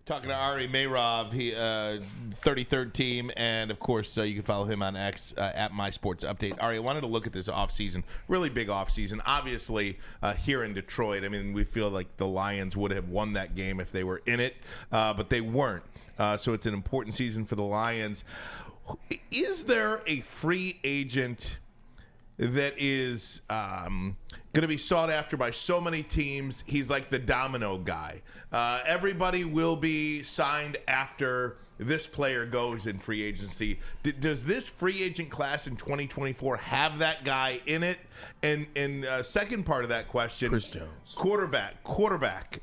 Talking to Ari Meirov, he 33rd team, and of course you can follow him on X at My Sports Update. Ari, I wanted to look at this offseason, really big offseason. Obviously, here in Detroit, I mean, we feel like the Lions would have won that game if they were in it, but they weren't. So it's an important season for the Lions. Is there a free agent that is going to be sought after by so many teams? He's like the domino guy. Everybody will be signed after this player goes in free agency. Does this free agent class in 2024 have that guy in it? And second part of that question, Chris Jones. Quarterback.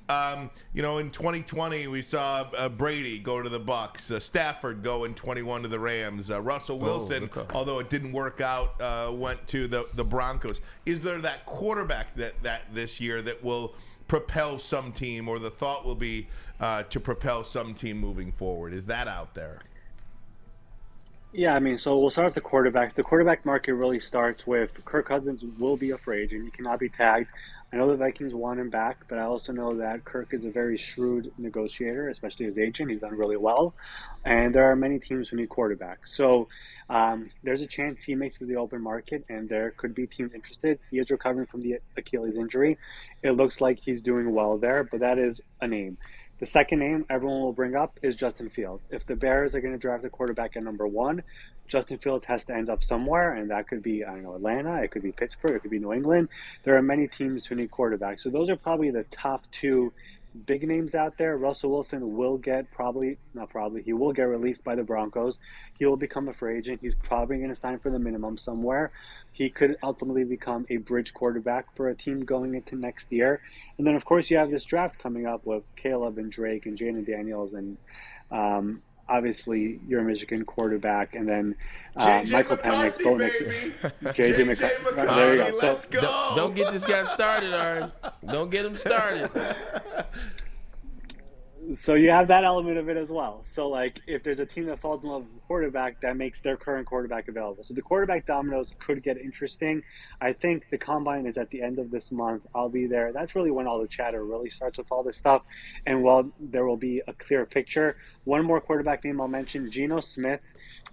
In 2020 we saw Brady go to the Bucks, Stafford go in 21 to the Rams, Russell Wilson, although it didn't work out, went to the Broncos. Is there that quarterback that this year that will propel some team, or the thought will be to propel some team moving forward? Is that out there? Yeah, I mean, so we'll start with the quarterbacks. The quarterback market really starts with Kirk Cousins will be a free agent. He cannot be tagged. I know the Vikings want him back, but I also know that Kirk is a very shrewd negotiator, especially his agent. He's done really well. And there are many teams who need quarterbacks. So there's a chance he makes it to the open market, and there could be teams interested. He is recovering from the Achilles injury. It looks like he's doing well there, but that is a name. The second name everyone will bring up is Justin Fields. If the Bears are going to draft a quarterback at number one, Justin Fields has to end up somewhere, and that could be, Atlanta, it could be Pittsburgh, it could be New England. There are many teams who need quarterbacks. So those are probably the top two big names out there. Russell Wilson will get he will get released by the Broncos. He will become a free agent. He's probably going to sign for the minimum somewhere. He could ultimately become a bridge quarterback for a team going into next year. And then, of course, you have this draft coming up with Caleb and Drake and Jaden Daniels and obviously your Michigan quarterback, and then Michael Penix go next year. JJ McCarthy. There you go. Let's go. Don't get this guy started, Ari. Don't get him started. So you have that element of it as well. So, like, if there's a team that falls in love with the quarterback, that makes their current quarterback available. So the quarterback dominoes could get interesting. I think the Combine is at the end of this month. I'll be there. That's really when all the chatter really starts with all this stuff. And while there will be a clear picture, one more quarterback name I'll mention, Geno Smith.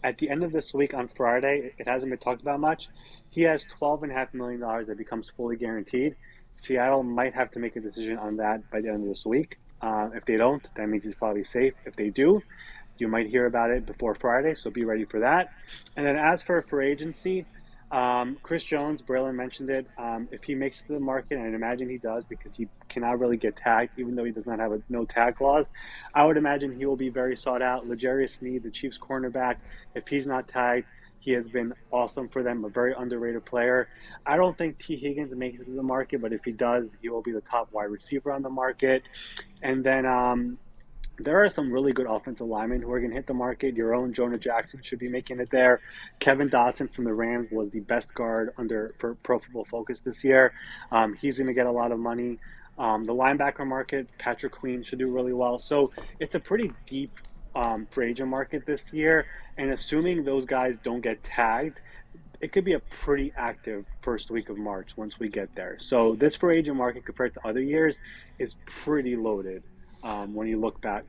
At the end of this week on Friday, it hasn't been talked about much. He has $12.5 million that becomes fully guaranteed. Seattle might have to make a decision on that by the end of this week. If they don't, that means he's probably safe. If they do, you might hear about it before Friday, so be ready for that. And then as for free agency, Chris Jones, Braylon mentioned it. If he makes it to the market, and I imagine he does because he cannot really get tagged, even though he does not have a no tag clause, I would imagine he will be very sought out. L'Jarius Sneed, the Chiefs cornerback, if he's not tagged, he has been awesome for them, a very underrated player. I don't think T. Higgins makes it to the market, but if he does, he will be the top wide receiver on the market. And then there are some really good offensive linemen who are going to hit the market. Your own Jonah Jackson should be making it there. Kevin Dotson from the Rams was the best guard for Pro Football Focus this year. He's going to get a lot of money. The linebacker market, Patrick Queen should do really well. So it's a pretty deep free agent market this year. And assuming those guys don't get tagged, it could be a pretty active first week of March once we get there. So this free agent market compared to other years is pretty loaded when you look at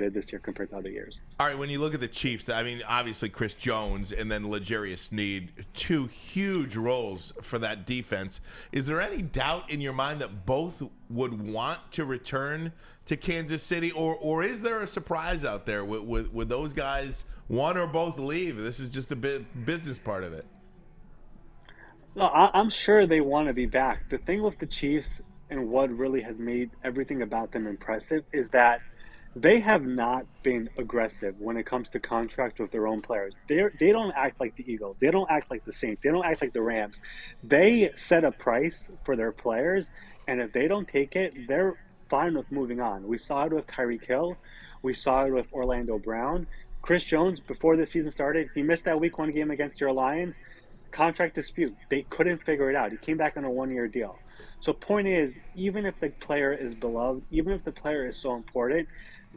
it this year compared to other years. All right, when you look at the Chiefs, I mean, obviously Chris Jones and then L'Jarius Sneed, two huge roles for that defense. Is there any doubt in your mind that both would want to return to Kansas City, or is there a surprise out there with those guys, one or both leave? This is just a business part of it. No, I'm sure they want to be back. The thing with the Chiefs and what really has made everything about them impressive is that they have not been aggressive when it comes to contracts with their own players. They don't act like the Eagles. They don't act like the Saints. They don't act like the Rams. They set a price for their players, and if they don't take it, they're fine with moving on. We saw it with Tyreek Hill. We saw it with Orlando Brown. Chris Jones, before the season started, he missed that week one game against your Lions. Contract dispute. They couldn't figure it out. He came back on a one-year deal. So point is, even if the player is beloved, even if the player is so important,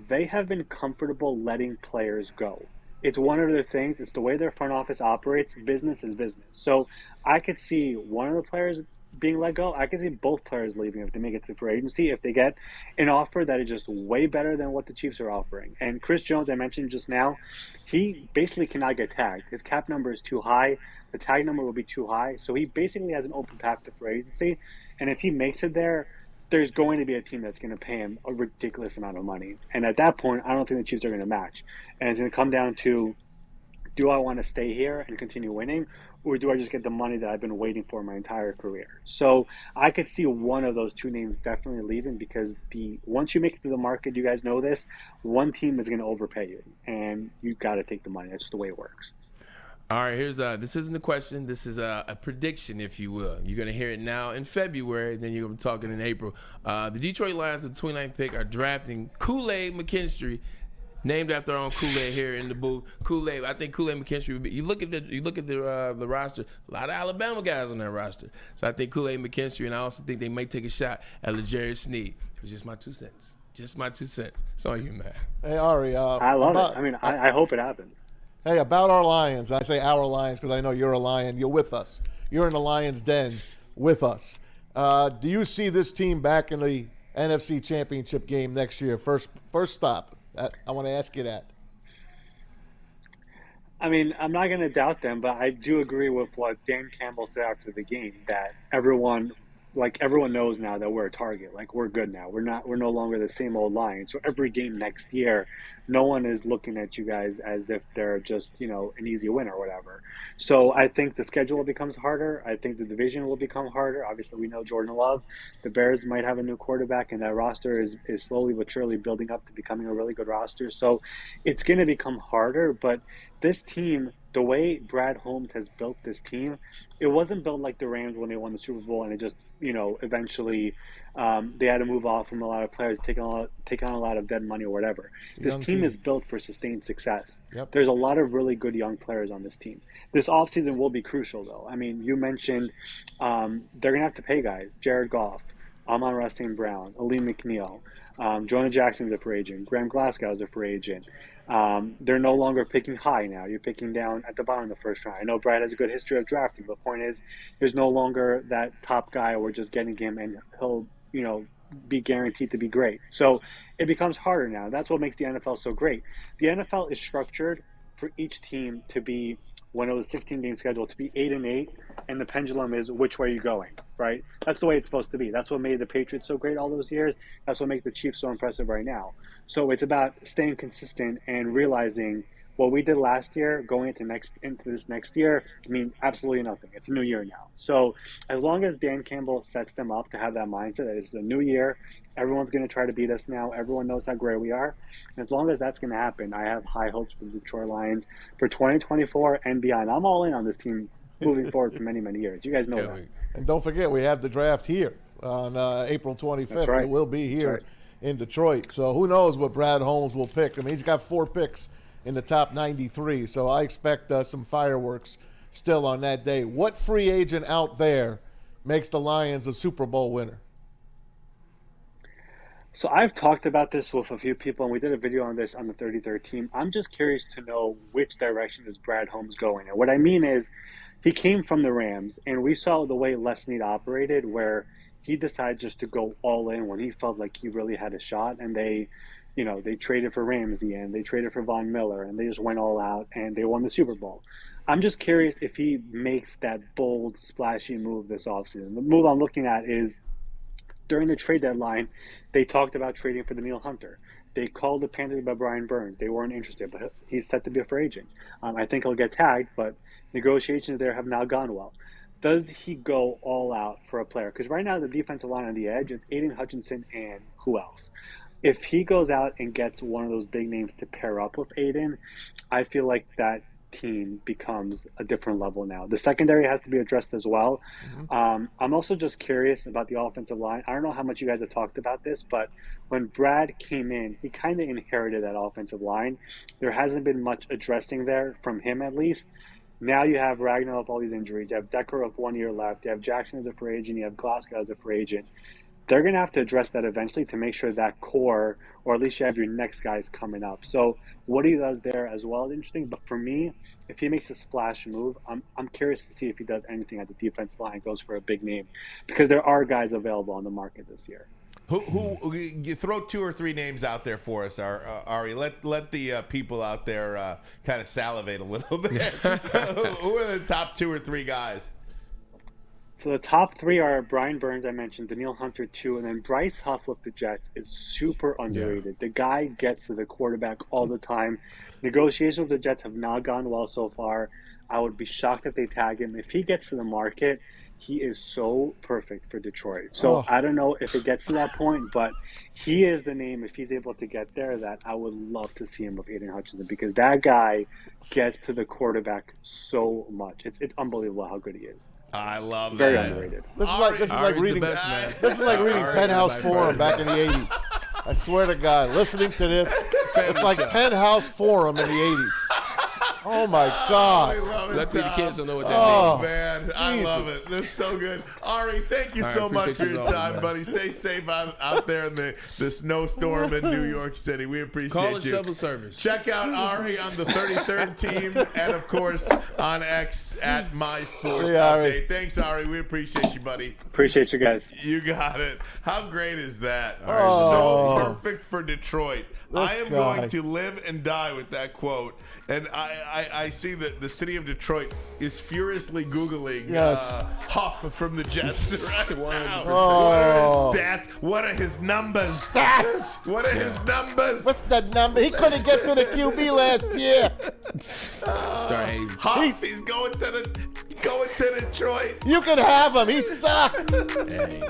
they have been comfortable letting players go. It's one of their things. It's the way their front office operates. Business is business. So I could see one of the players being let go. I can see both players leaving if they make it to free agency, if they get an offer that is just way better than what the Chiefs are offering. And Chris Jones, I mentioned just now, he basically cannot get tagged. His cap number is too high. The tag number will be too high. So he basically has an open path to free agency. And if he makes it there, there's going to be a team that's going to pay him a ridiculous amount of money. And at that point, I don't think the Chiefs are going to match. And it's going to come down to, do I want to stay here and continue winning, or do I just get the money that I've been waiting for my entire career? So I could see one of those two names definitely leaving, because once you make it to the market, you guys know this, one team is going to overpay you, and you got to take the money. That's just the way it works. All right, here's this isn't a question. This is a prediction, if you will. You're going to hear it now in February, then you're going to be talking in April. The Detroit Lions with the 29th pick are drafting Kool-Aid McKinstry, named after our own Kool-Aid here in the booth. Kool-Aid, I think Kool-Aid McKinstry would be. You look at the roster. A lot of Alabama guys on that roster. So I think Kool-Aid McKinstry, and I also think they may take a shot at LeJarius Sneed. It was just my 2 cents. Just my 2 cents. It's on you, man. Hey, Ari. I love it. I mean, I hope it happens. Hey, about our Lions. I say our Lions because I know you're a Lion. You're with us. You're in the Lions' den with us. Do you see this team back in the NFC Championship game next year? First stop. I want to ask you that. I mean, I'm not going to doubt them, but I do agree with what Dan Campbell said after the game, that everyone knows now that we're a target. Like, we're good now. We're no longer the same old Lions. So every game next year, no one is looking at you guys as if they're just, an easy win or whatever. So I think the schedule becomes harder. I think the division will become harder. Obviously, we know Jordan Love. The Bears might have a new quarterback, and that roster is slowly but surely building up to becoming a really good roster. So it's going to become harder, but this team, the way Brad Holmes has built this team, it wasn't built like the Rams when they won the Super Bowl and it just, eventually they had to move off from a lot of players, take on a lot of dead money or whatever. This team is built for sustained success. Yep. There's a lot of really good young players on this team. This offseason will be crucial, though. I mean, you mentioned they're going to have to pay guys. Jared Goff, Amon-Ra St. Brown, Aleem McNeil, Jonah Jackson's a free agent, Graham Glasgow's a free agent. They're no longer picking high now. You're picking down at the bottom of the first round. I know Brad has a good history of drafting, but the point is there's no longer that top guy. We're just getting him, and he'll, be guaranteed to be great. So it becomes harder now. That's what makes the NFL so great. The NFL is structured for each team to be, when it was a 16-game schedule, to be 8-8, and the pendulum is which way you're going, right? That's the way it's supposed to be. That's what made the Patriots so great all those years. That's what makes the Chiefs so impressive right now. So it's about staying consistent and realizing what we did last year, going into this next year, absolutely nothing. It's a new year now. So as long as Dan Campbell sets them up to have that mindset that it's a new year, everyone's going to try to beat us now. Everyone knows how great we are. And as long as that's going to happen, I have high hopes for the Detroit Lions for 2024 and beyond. I'm all in on this team moving forward for many, many years. You guys know that. And don't forget, we have the draft here on April 25th. That's right. It will be here in Detroit. So who knows what Brad Holmes will pick. He's got 4 picks in the top 93. So I expect some fireworks still on that day. What free agent out there makes the Lions a Super Bowl winner? So I've talked about this with a few people, and we did a video on this on the 33rd team. I'm just curious to know which direction is Brad Holmes going. And what I mean is, he came from the Rams, and we saw the way Les Snead operated, where he decided just to go all in when he felt like he really had a shot, and they traded for Ramsey, and they traded for Von Miller, and they just went all out, and they won the Super Bowl. I'm just curious if he makes that bold, splashy move this offseason. The move I'm looking at is, during the trade deadline, they talked about trading for Danielle Hunter. They called the Panthers by Brian Burns. They weren't interested, but he's set to be a free agent. I think he'll get tagged, but negotiations there have not gone well. Does he go all out for a player? Because right now the defensive line on the edge is Aiden Hutchinson and who else? If he goes out and gets one of those big names to pair up with Aiden, I feel like that team becomes a different level now. The secondary has to be addressed as well. Mm-hmm. I'm also just curious about the offensive line. I don't know how much you guys have talked about this, but when Brad came in, he kind of inherited that offensive line. There hasn't been much addressing there from him, at least. Now you have Ragnar with all these injuries. You have Decker with 1 year left. You have Jackson as a free agent. You have Glasgow as a free agent. they're going to have to address that eventually to make sure that core, or at least you have your next guys coming up. So what he does there as well is interesting. But for me, if he makes a splash move, I'm curious to see if he does anything at the defense line, goes for a big name, because there are guys available on the market this year. Who you throw 2 or 3 names out there for us, Ari? Let the people out there kind of salivate a little bit. Who are the top 2 or 3 guys? So the top 3 are Brian Burns, I mentioned, Daniil Hunter 2, and then Bryce Huff with the Jets is super underrated. The guy gets to the quarterback all the time. Negotiations with the Jets have not gone well so far. I would be shocked if they tag him. If he gets to the market, he is so perfect for Detroit. So I don't know if it gets to that point, but he is the name, if he's able to get there, that I would love to see him with Aiden Hutchinson, because that guy gets to the quarterback so much. It's unbelievable how good he is. I love Very that. underrated. This is like reading. Best, man. This is like reading Ari's Penthouse by Forum far. back in the '80s. I swear to God, listening to this, family it's like show. Penthouse Forum in the '80s. Oh my God! I love it, Luckily, the Tom. kids don't know what that Oh, means. man. I love it. Jesus. That's so good. Ari, thank you All right, so much for appreciate your you all, time, man. buddy. Stay safe out there in the snowstorm in New York City. We appreciate Call you. a shovel service. Check out Ari on the 33rd team and, of course, on X at My Sports See you, Ari. Update. Thanks, Ari. We appreciate you, buddy. Appreciate you guys. You got it. How great is that? Oh. So perfect for Detroit. This I am guy. going to live and die with that quote. And I see that the city of Detroit is furiously Googling Yes. Huff from the Jets right now. 100%. What are Oh. his stats? What are his numbers? Stats. What are his numbers? What's the number? He couldn't get to the QB last year. Start hating. Huff, he's going to Detroit. You can have him. He sucked. Hey.